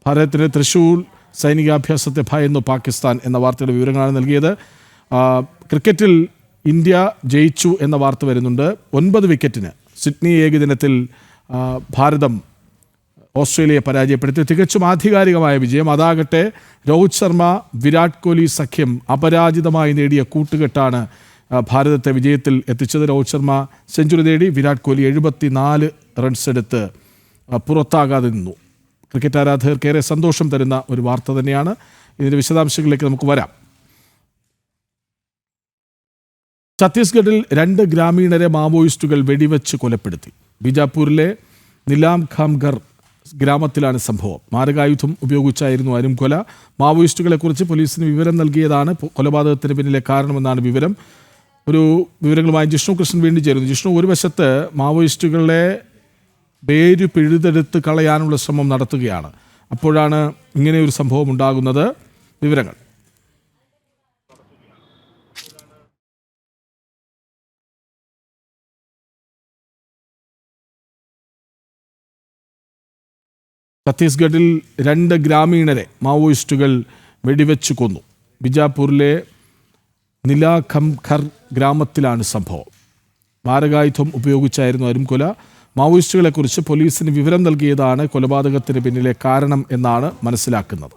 ഭാരതത്തിൻ്റെ തൃശ്ശൂർ സൈനികാഭ്യാസത്തെ ഭയന്നു പാകിസ്ഥാൻ എന്ന വാർത്തയുടെ വിവരങ്ങളാണ് നൽകിയത്. ക്രിക്കറ്റിൽ ഇന്ത്യ ജയിച്ചു എന്ന വാർത്ത വരുന്നുണ്ട്. 9 വിക്കറ്റിന് സിഡ്നി ഏകദിനത്തിൽ ഭാരതം ഓസ്ട്രേലിയയെ പരാജയപ്പെടുത്തി. തികച്ചും ആധികാരികമായ വിജയം. അതാകട്ടെ രോഹിത് ശർമ്മ വിരാട് കോഹ്ലി സഖ്യം അപരാജിതമായി നേടിയ കൂട്ടുകെട്ടാണ് ഭാരതത്തെ വിജയത്തിൽ എത്തിച്ചത്. രോഹിത് ശർമ്മ സെഞ്ചുറി നേടി, വിരാട് കോഹ്ലി 74 റൺസ് എടുത്ത് പുറത്താകാതെ നിന്നു. ക്രിക്കറ്റ് ആരാധകർക്ക് ഏറെ സന്തോഷം തരുന്ന ഒരു വാർത്ത തന്നെയാണ്. ഇതിൻ്റെ വിശദാംശങ്ങളിലേക്ക് നമുക്ക് വരാം. ഛത്തീസ്ഗഡിൽ 2 ഗ്രാമീണരെ മാവോയിസ്റ്റുകൾ വെടിവെച്ച് കൊലപ്പെടുത്തി. ബിജാപൂരിലെ നിലാം ഖാംഗർ ഗ്രാമത്തിലാണ് സംഭവം. മാരകായുധം ഉപയോഗിച്ചായിരുന്നു അരുംകൊല. മാവോയിസ്റ്റുകളെക്കുറിച്ച് പോലീസിന് വിവരം നൽകിയതാണ് കൊലപാതകത്തിന് പിന്നിലെ കാരണമെന്നാണ് വിവരം. വിവരങ്ങളുമായി ജിഷ്ണു കൃഷ്ണൻ വീണ്ടും ചേരുന്നു. ജിഷ്ണു, ഒരു വശത്ത് മാവോയിസ്റ്റുകളെ വേര് പിഴുതെടുത്ത് കളയാനുള്ള ശ്രമം നടത്തുകയാണ്. അപ്പോഴാണ് ഇങ്ങനെയൊരു സംഭവം ഉണ്ടാകുന്നത്. വിവരങ്ങൾ. ഛത്തീസ്ഗഡിൽ 2 ഗ്രാമീണരെ മാവോയിസ്റ്റുകൾ വെടിവെച്ച് കൊന്നു. ബിജാപൂരിലെ നിലാഖംഖർ ഗ്രാമത്തിലാണ് സംഭവം. മാരകായുധം ഉപയോഗിച്ചായിരുന്നു അരുംകൊല. മാവോയിസ്റ്റുകളെക്കുറിച്ച് പോലീസിന് വിവരം നൽകിയതാണ് കൊലപാതകത്തിന് പിന്നിലെ കാരണം എന്നാണ് മനസ്സിലാക്കുന്നത്.